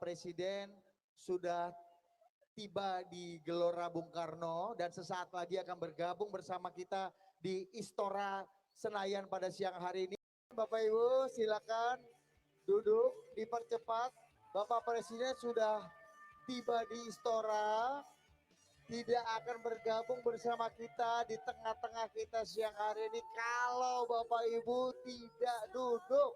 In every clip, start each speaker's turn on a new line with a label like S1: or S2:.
S1: Presiden sudah tiba di Gelora Bung Karno dan sesaat lagi akan bergabung bersama kita di Istora Senayan pada siang hari ini. Bapak Ibu silakan duduk, dipercepat. Bapak Presiden sudah tiba di Istora, tidak akan bergabung bersama kita di tengah-tengah kita siang hari ini kalau Bapak Ibu tidak duduk.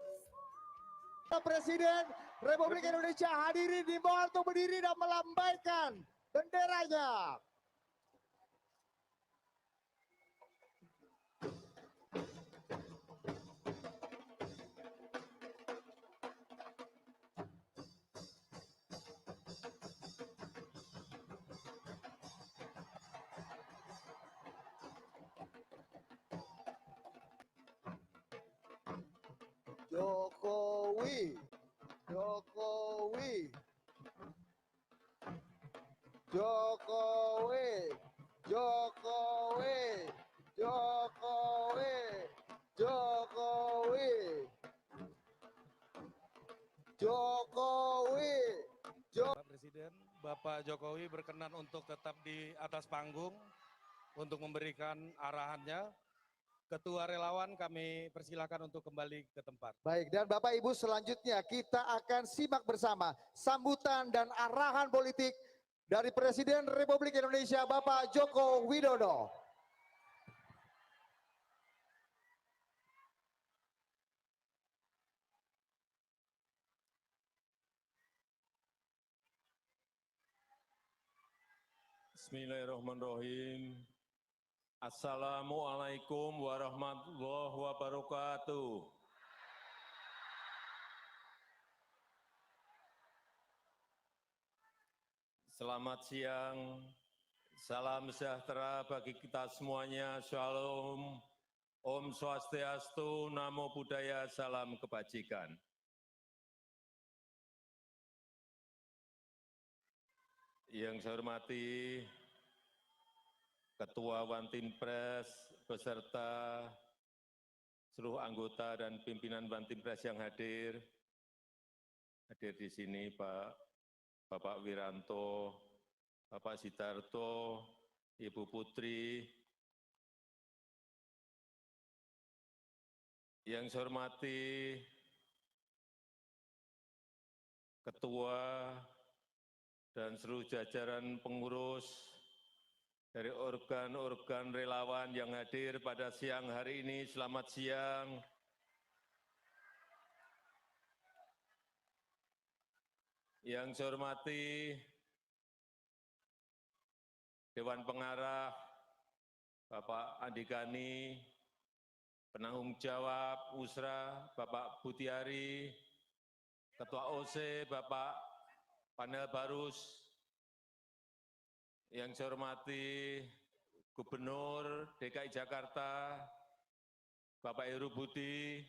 S1: Bapak Presiden Republik Indonesia hadirin dimohon untuk berdiri dan melambaikan benderanya. Jokowi, Jokowi, Jokowi, Jokowi, Jokowi, Jokowi, Jokowi.
S2: Bapak Presiden, Bapak Jokowi berkenan untuk tetap di atas panggung untuk memberikan arahannya. Ketua relawan kami persilahkan untuk kembali ke tempat.
S1: Baik, dan Bapak Ibu selanjutnya kita akan simak bersama sambutan dan arahan politik dari Presiden Republik Indonesia Bapak Joko Widodo.
S3: Bismillahirrahmanirrahim. Assalamualaikum warahmatullahi wabarakatuh. Selamat siang, salam sejahtera bagi kita semuanya, Shalom, Om Swastiastu, Namo Buddhaya, salam kebajikan. Yang saya hormati Ketua Wantimpres beserta seluruh anggota dan pimpinan Wantimpres yang hadir di sini Bapak Wiranto, Bapak Sidarto, Ibu Putri. Yang saya hormati Ketua dan seluruh jajaran pengurus dari organ-organ relawan yang hadir pada siang hari ini, selamat siang. Yang saya hormati Dewan Pengarah, Bapak Andi Gani, penanggung jawab Usra, Bapak Butiari, Ketua OC, Bapak Panel Barus, yang saya hormati Gubernur DKI Jakarta, Bapak Heru Budi,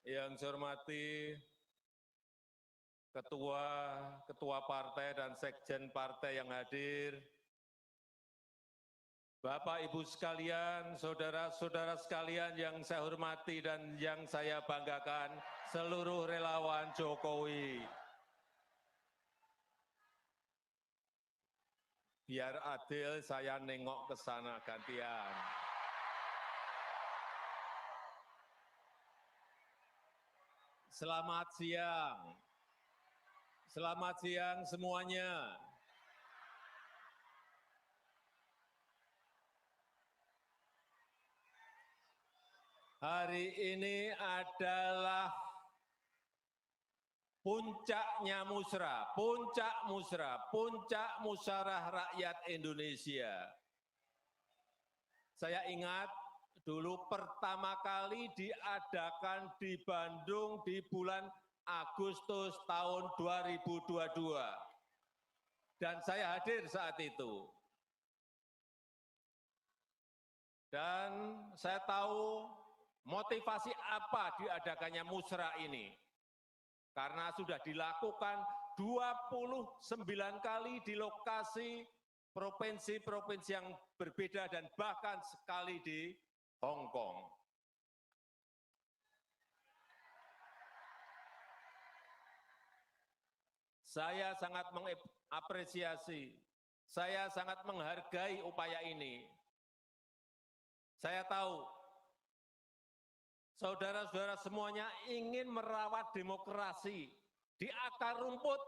S3: yang saya hormati ketua partai dan sekjen partai yang hadir, Bapak Ibu sekalian, saudara-saudara sekalian yang saya hormati dan yang saya banggakan, seluruh relawan Jokowi. Biar adil, saya nengok ke sana gantian. Selamat siang. Selamat siang semuanya. Hari ini adalah puncaknya musra, puncak musyawarah rakyat Indonesia. Saya ingat dulu pertama kali diadakan di Bandung di bulan Agustus tahun 2022. Dan saya hadir saat itu. Dan saya tahu motivasi apa diadakannya musra ini. Karena sudah dilakukan 29 kali di lokasi provinsi-provinsi yang berbeda dan bahkan sekali di Hong Kong. Saya sangat mengapresiasi, saya sangat menghargai upaya ini. Saya tahu saudara-saudara semuanya ingin merawat demokrasi di akar rumput.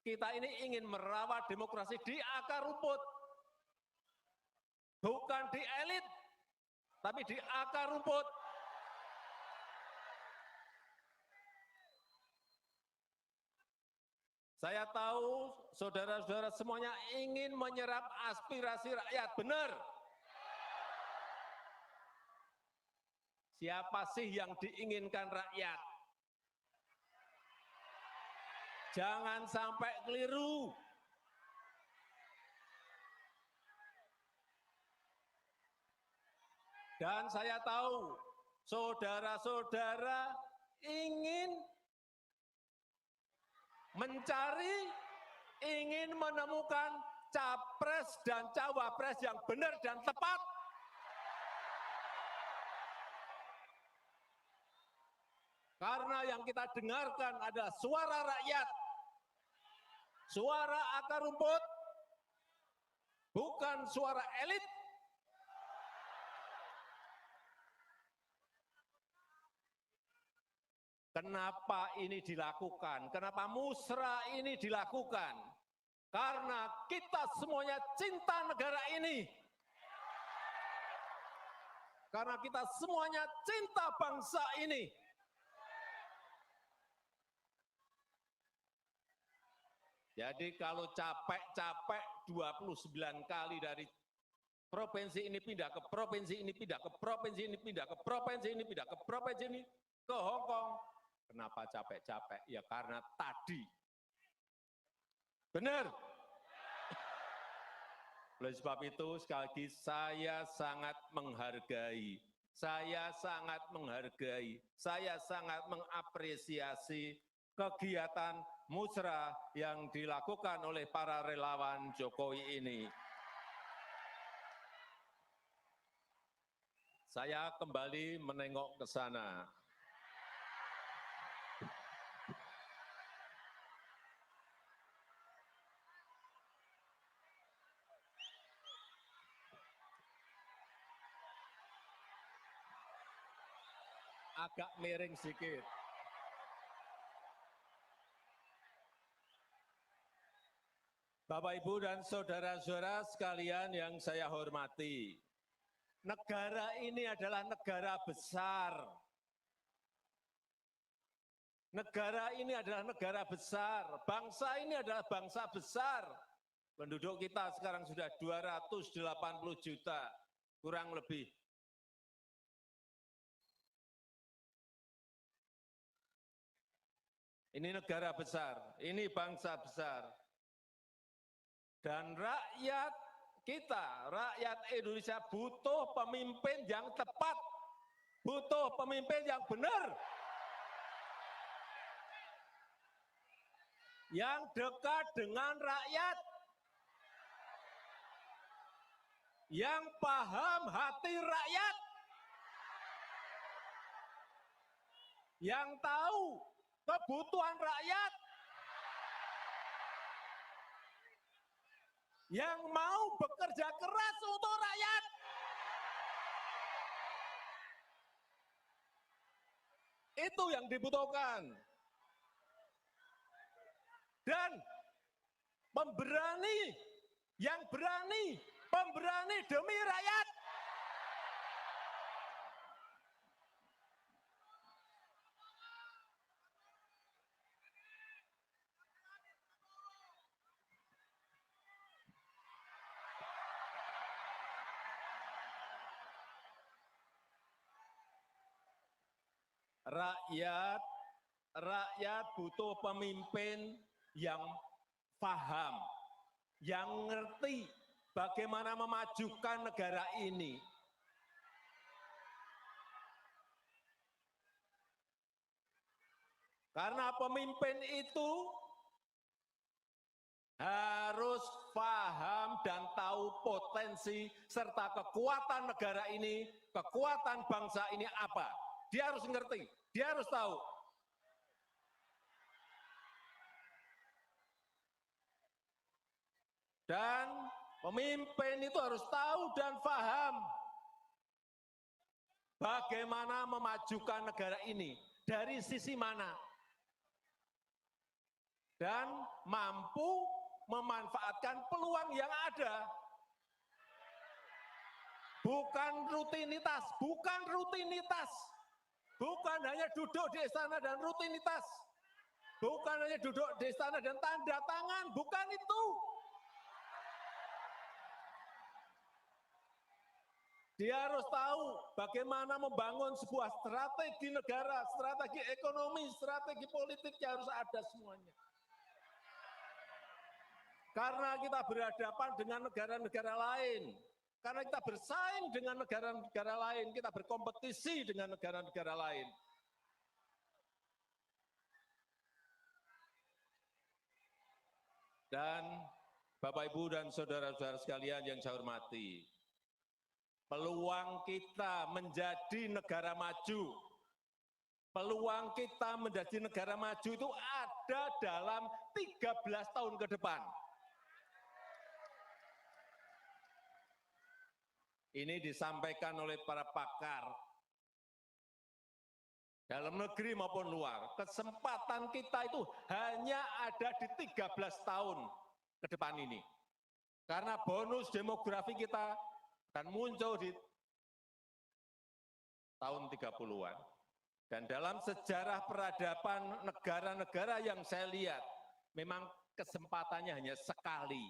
S3: Kita ini ingin merawat demokrasi di akar rumput. Bukan di elit, tapi di akar rumput. Saya tahu saudara-saudara semuanya ingin menyerap aspirasi rakyat, benar. Siapa sih yang diinginkan rakyat? Jangan sampai keliru. Dan saya tahu saudara-saudara ingin mencari, ingin menemukan capres dan cawapres yang benar dan tepat. Karena yang kita dengarkan adalah suara rakyat, suara akar rumput, bukan suara elit. Kenapa ini dilakukan? Kenapa musrah ini dilakukan? Karena kita semuanya cinta negara ini. Karena kita semuanya cinta bangsa ini. Jadi kalau capek-capek 29 kali dari provinsi ini pindah ke provinsi ini, pindah ke provinsi ini, pindah ke provinsi ini, pindah ke provinsi ini, ke Hong Kong. Kenapa capek-capek? Ya karena tadi. Benar. Oleh sebab itu sekali lagi saya sangat menghargai, saya sangat menghargai, saya sangat mengapresiasi kegiatan musrah yang dilakukan oleh para relawan Jokowi ini. Saya kembali menengok ke sana. Agak miring sedikit. Bapak, Ibu, dan saudara-saudara sekalian yang saya hormati, negara ini adalah negara besar. Negara ini adalah negara besar, bangsa ini adalah bangsa besar. Penduduk kita sekarang sudah 280 juta, kurang lebih. Ini negara besar, ini bangsa besar. Dan rakyat kita, rakyat Indonesia butuh pemimpin yang tepat, butuh pemimpin yang benar, yang dekat dengan rakyat, yang paham hati rakyat, yang tahu kebutuhan rakyat, yang mau bekerja keras untuk rakyat. Itu yang dibutuhkan. Dan pemberani, yang berani, pemberani demi rakyat. Rakyat butuh pemimpin yang paham, yang ngerti bagaimana memajukan negara ini. Karena pemimpin itu harus paham dan tahu potensi serta kekuatan negara ini, kekuatan bangsa ini apa. Dia harus ngerti, dia harus tahu. Dan pemimpin itu harus tahu dan paham bagaimana memajukan negara ini, dari sisi mana, dan mampu memanfaatkan peluang yang ada. Bukan rutinitas, bukan hanya duduk di istana dan rutinitas, bukan hanya duduk di istana dan tanda tangan, bukan itu. Dia harus tahu bagaimana membangun sebuah strategi negara, strategi ekonomi, strategi politiknya harus ada semuanya. Karena kita berhadapan dengan negara-negara lain, karena kita bersaing dengan negara-negara lain, kita berkompetisi dengan negara-negara lain. Dan Bapak, Ibu, dan saudara-saudara sekalian yang saya hormati, peluang kita menjadi negara maju, peluang kita menjadi negara maju itu ada dalam 13 tahun ke depan. Ini disampaikan oleh para pakar dalam negeri maupun luar. Kesempatan kita itu hanya ada di 13 tahun ke depan ini. Karena bonus demografi kita akan muncul di tahun 30-an. Dan dalam sejarah peradaban negara-negara yang saya lihat, memang kesempatannya hanya sekali.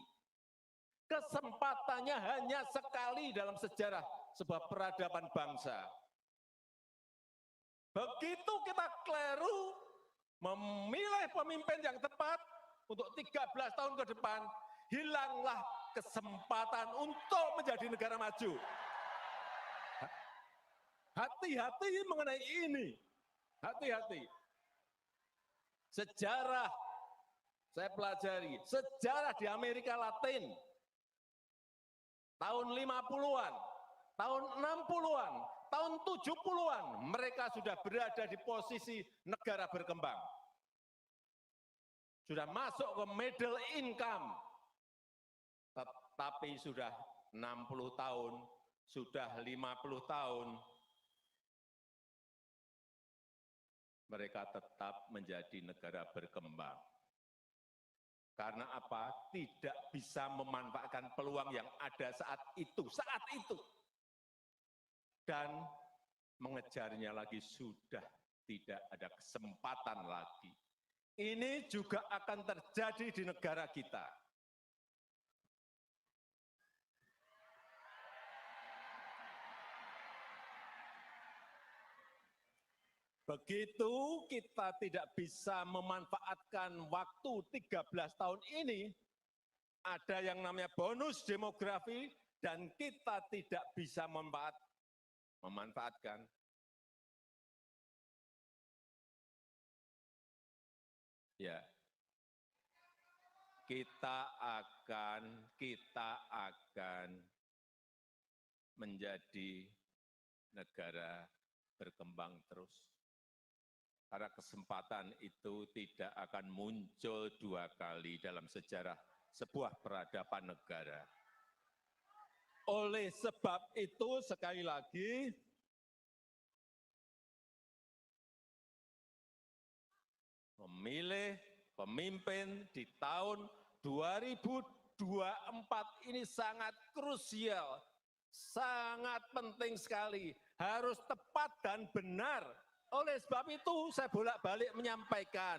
S3: Kesempatannya hanya sekali dalam sejarah sebuah peradaban bangsa. Begitu kita keliru memilih pemimpin yang tepat untuk 13 tahun ke depan, hilanglah kesempatan untuk menjadi negara maju. Hati-hati mengenai ini. Hati-hati. Sejarah, saya pelajari, sejarah di Amerika Latin, tahun 50-an, tahun 60-an, tahun 70-an, mereka sudah berada di posisi negara berkembang. Sudah masuk ke middle income. Tapi sudah 60 tahun, sudah 50 tahun, mereka tetap menjadi negara berkembang. Karena apa? Tidak bisa memanfaatkan peluang yang ada saat itu. Dan mengejarnya lagi sudah tidak ada kesempatan lagi. Ini juga akan terjadi di negara kita. Begitu kita tidak bisa memanfaatkan waktu 13 tahun ini, ada yang namanya bonus demografi, dan kita tidak bisa memanfaatkan. Ya, kita akan menjadi negara berkembang terus. Karena kesempatan itu tidak akan muncul dua kali dalam sejarah sebuah peradaban negara. Oleh sebab itu, sekali lagi, memilih pemimpin di tahun 2024 ini sangat krusial, sangat penting sekali, harus tepat dan benar. Oleh sebab itu, saya bolak-balik menyampaikan.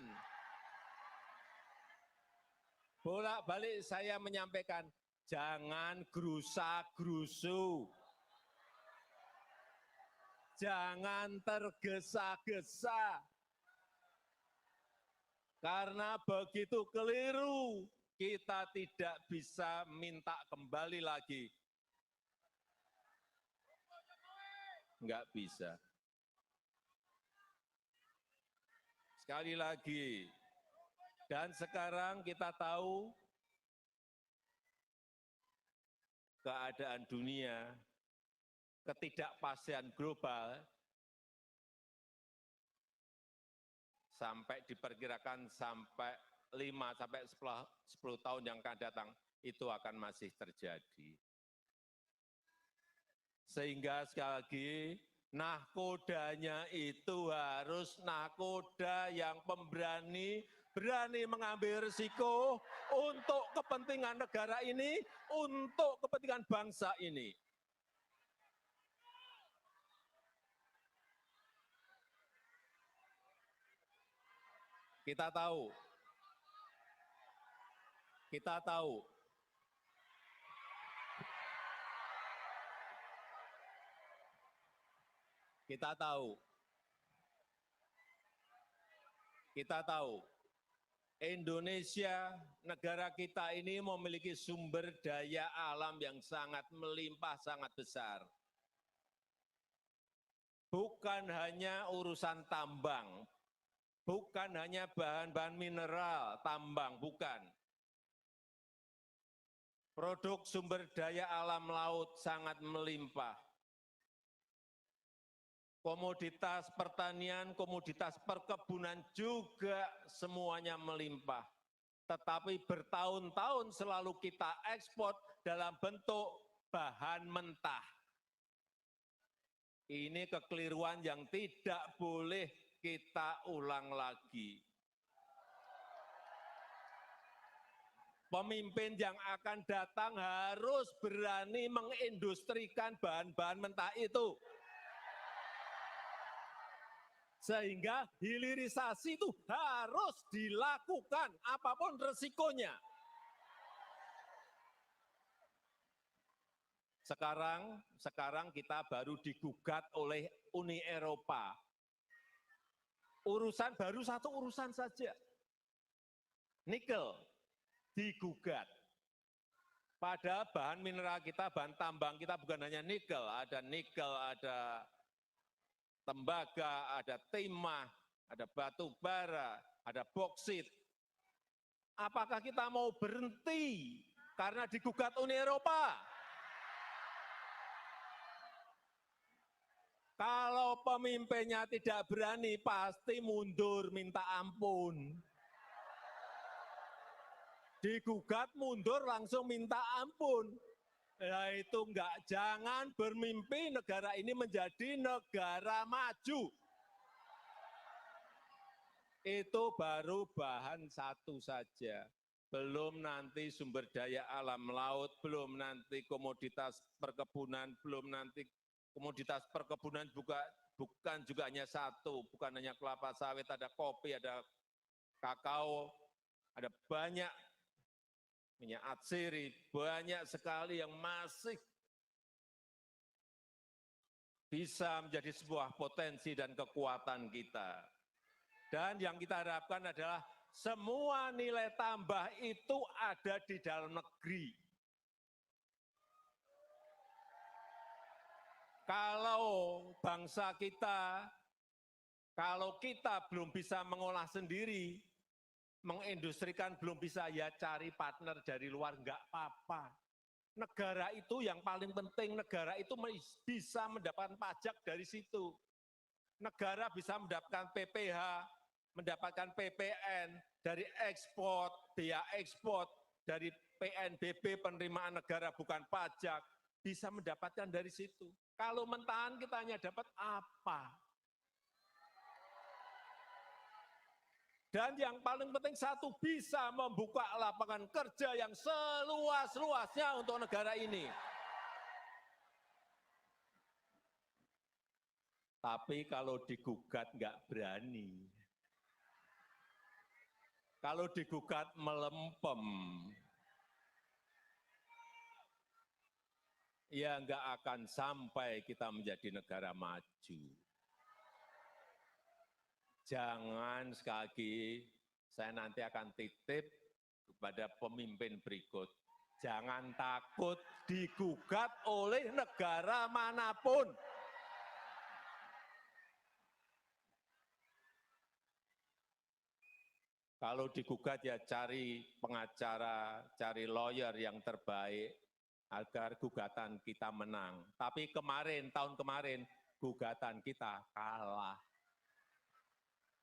S3: Jangan gerusa-gerusu. Jangan tergesa-gesa. Karena begitu keliru, kita tidak bisa minta kembali lagi. Enggak bisa. Sekali lagi, dan sekarang kita tahu keadaan dunia, ketidakpastian global, sampai diperkirakan sampai 5 sampai 10 tahun yang akan datang itu akan masih terjadi. Sehingga sekali lagi, nahkodanya itu harus nahkoda yang pemberani, berani mengambil risiko untuk kepentingan negara ini, untuk kepentingan bangsa ini. Kita tahu, kita tahu, kita tahu, kita tahu, Indonesia, negara kita ini memiliki sumber daya alam yang sangat melimpah, sangat besar. Bukan hanya urusan tambang, bukan hanya bahan-bahan mineral, tambang, bukan. Produk sumber daya alam laut sangat melimpah. Komoditas pertanian, komoditas perkebunan juga semuanya melimpah. Tetapi bertahun-tahun selalu kita ekspor dalam bentuk bahan mentah. Ini kekeliruan yang tidak boleh kita ulang lagi. Pemimpin yang akan datang harus berani mengindustrikan bahan-bahan mentah itu. Sehingga hilirisasi itu harus dilakukan apapun resikonya. Sekarang kita baru digugat oleh Uni Eropa. Baru satu urusan saja. Nikel digugat. Pada bahan mineral kita, bahan tambang kita bukan hanya nikel, ada tembaga, ada timah, ada batu bara, ada boksit. Apakah kita mau berhenti karena digugat Uni Eropa? Kalau pemimpinnya tidak berani, pasti mundur minta ampun. Digugat mundur langsung minta ampun. Nah itu enggak, jangan bermimpi negara ini menjadi negara maju. Itu baru bahan satu saja. Belum nanti sumber daya alam laut, belum nanti komoditas perkebunan, belum nanti komoditas perkebunan bukan juga hanya satu, bukan hanya kelapa sawit, ada kopi, ada kakao, ada banyak minyak atsiri, banyak sekali yang masih bisa menjadi sebuah potensi dan kekuatan kita. Dan yang kita harapkan adalah semua nilai tambah itu ada di dalam negeri. Kalau bangsa kita, kalau kita belum bisa mengolah sendiri, mengindustrikan belum bisa, ya cari partner dari luar, enggak apa-apa. Negara itu yang paling penting, negara itu bisa mendapatkan pajak dari situ. Negara bisa mendapatkan PPh, mendapatkan PPN, dari ekspor, biaya ekspor, dari PNBP penerimaan negara bukan pajak, bisa mendapatkan dari situ. Kalau mentahan kita hanya dapat apa? Dan yang paling penting satu, bisa membuka lapangan kerja yang seluas-luasnya untuk negara ini. Tapi kalau digugat nggak berani. Kalau digugat melempem. Ya nggak akan sampai kita menjadi negara maju. Jangan sekali lagi, saya nanti akan titip kepada pemimpin berikut. Jangan takut digugat oleh negara manapun. Kalau digugat ya cari pengacara, cari lawyer yang terbaik agar gugatan kita menang. Tapi tahun kemarin, gugatan kita kalah.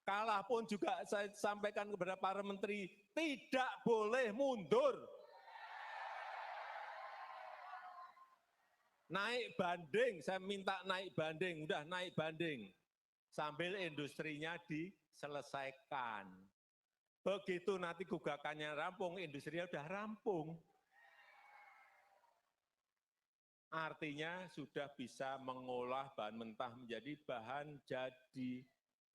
S3: Kalah pun juga saya sampaikan kepada para menteri, tidak boleh mundur. Naik banding, saya minta naik banding, udah naik banding. Sambil industrinya diselesaikan. Begitu nanti gugakannya rampung, industrinya udah rampung. Artinya sudah bisa mengolah bahan mentah menjadi bahan jadi.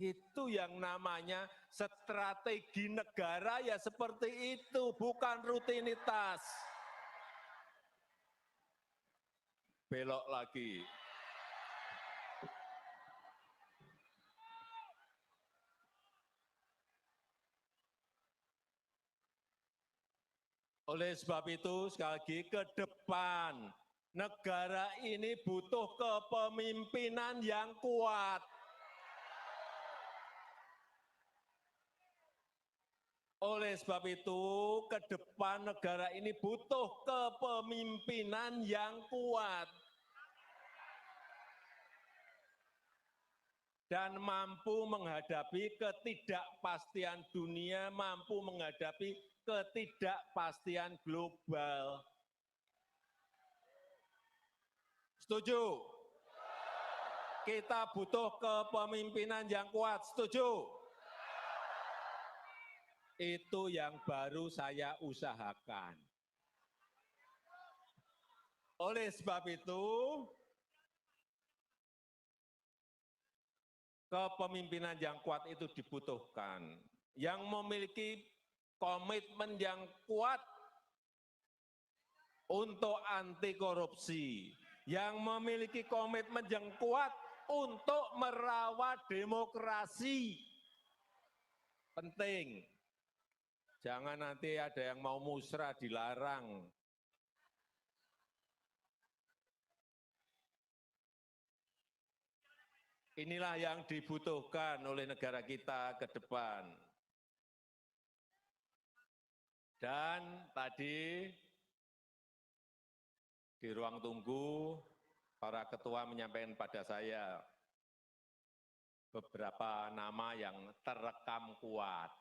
S3: Itu yang namanya strategi negara ya seperti itu, bukan rutinitas. Belok lagi. Oleh sebab itu, sekali lagi ke depan, negara ini butuh kepemimpinan yang kuat. Oleh sebab itu, ke depan negara ini butuh kepemimpinan yang kuat. Dan mampu menghadapi ketidakpastian dunia, mampu menghadapi ketidakpastian global. Setuju? Kita butuh kepemimpinan yang kuat, setuju? Itu yang baru saya usahakan. Oleh sebab itu, kepemimpinan yang kuat itu dibutuhkan. Yang memiliki komitmen yang kuat untuk anti korupsi. Yang memiliki komitmen yang kuat untuk merawat demokrasi. Penting. Jangan nanti ada yang mau musrah dilarang. Inilah yang dibutuhkan oleh negara kita ke depan. Dan tadi di ruang tunggu, para ketua menyampaikan pada saya beberapa nama yang terekam kuat.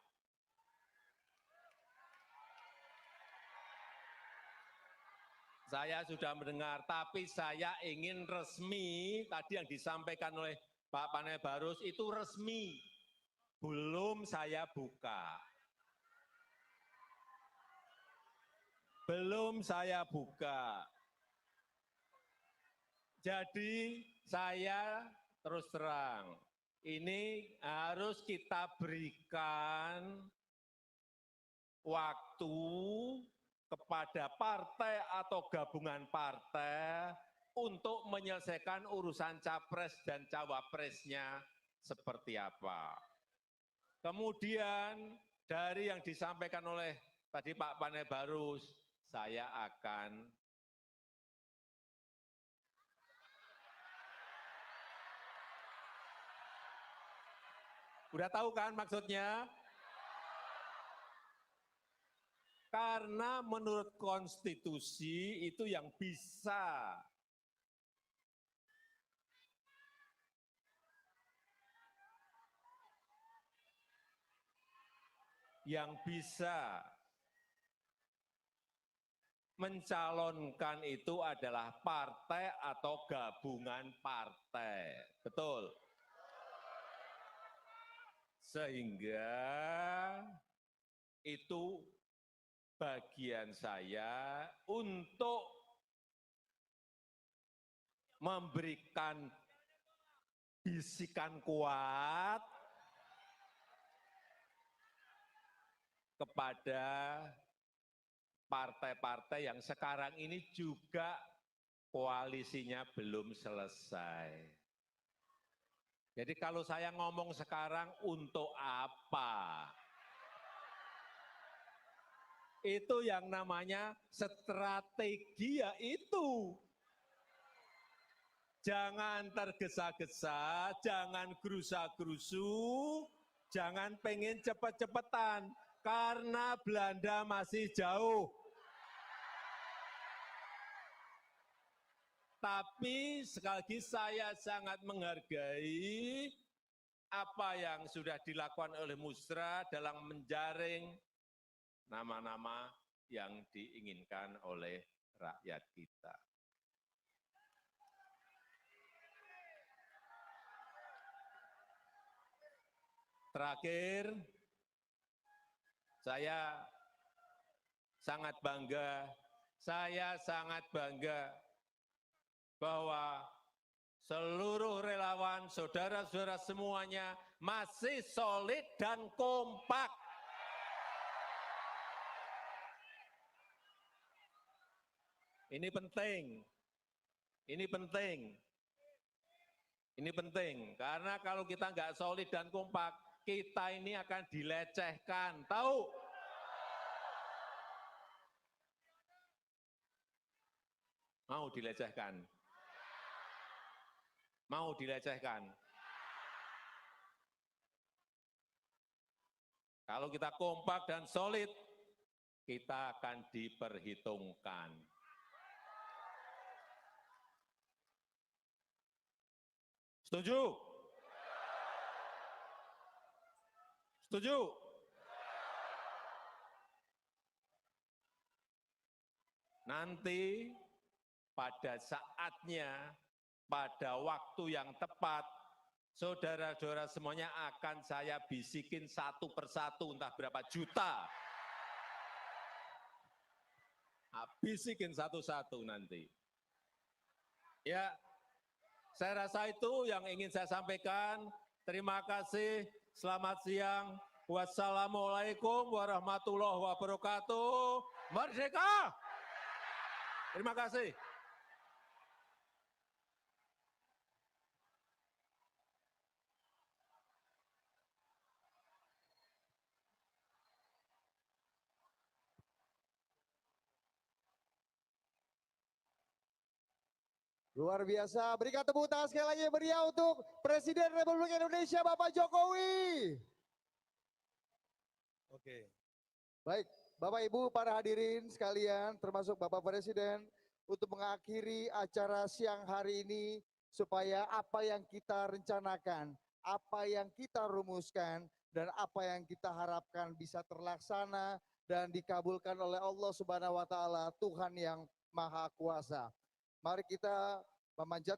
S3: Saya sudah mendengar, tapi saya ingin resmi, tadi yang disampaikan oleh Pak Panel Barus itu resmi, belum saya buka. Belum saya buka. Jadi saya terus terang, ini harus kita berikan waktu kepada partai atau gabungan partai untuk menyelesaikan urusan capres dan cawapresnya seperti apa. Kemudian dari yang disampaikan oleh tadi Pak Panel Barus, saya akan udah tahu kan maksudnya? Karena menurut konstitusi itu yang bisa mencalonkan itu adalah partai atau gabungan partai. Betul? Sehingga itu bagian saya untuk memberikan bisikan kuat kepada partai-partai yang sekarang ini juga koalisinya belum selesai. Jadi kalau saya ngomong sekarang untuk apa? Itu yang namanya strategi ya itu. Jangan tergesa-gesa, jangan gerusa-gerusu, jangan pengen cepet-cepetan, karena Belanda masih jauh. Tapi sekali lagi saya sangat menghargai apa yang sudah dilakukan oleh Musra dalam menjaring nama-nama yang diinginkan oleh rakyat kita. Terakhir, saya sangat bangga bahwa seluruh relawan, saudara-saudara semuanya masih solid dan kompak. Ini penting, karena kalau kita nggak solid dan kompak, kita ini akan dilecehkan, tahu? Mau dilecehkan? Mau dilecehkan? Kalau kita kompak dan solid, kita akan diperhitungkan. Setuju? Setuju? Nanti pada saatnya, pada waktu yang tepat, saudara-saudara semuanya akan saya bisikin satu persatu, entah berapa juta. Bisikin satu-satu nanti. Ya, saya rasa itu yang ingin saya sampaikan. Terima kasih, selamat siang. Wassalamualaikum warahmatullahi wabarakatuh. Merdeka! Terima kasih.
S1: Luar biasa, berikan tepuk tangan sekali lagi meriah untuk Presiden Republik Indonesia Bapak Jokowi.
S2: Oke.
S1: Baik, Bapak Ibu para hadirin sekalian termasuk Bapak Presiden untuk mengakhiri acara siang hari ini supaya apa yang kita rencanakan, apa yang kita rumuskan dan apa yang kita harapkan bisa terlaksana dan dikabulkan oleh Allah Subhanahu wa taala, Tuhan yang Maha Kuasa. Mari kita memanjatkan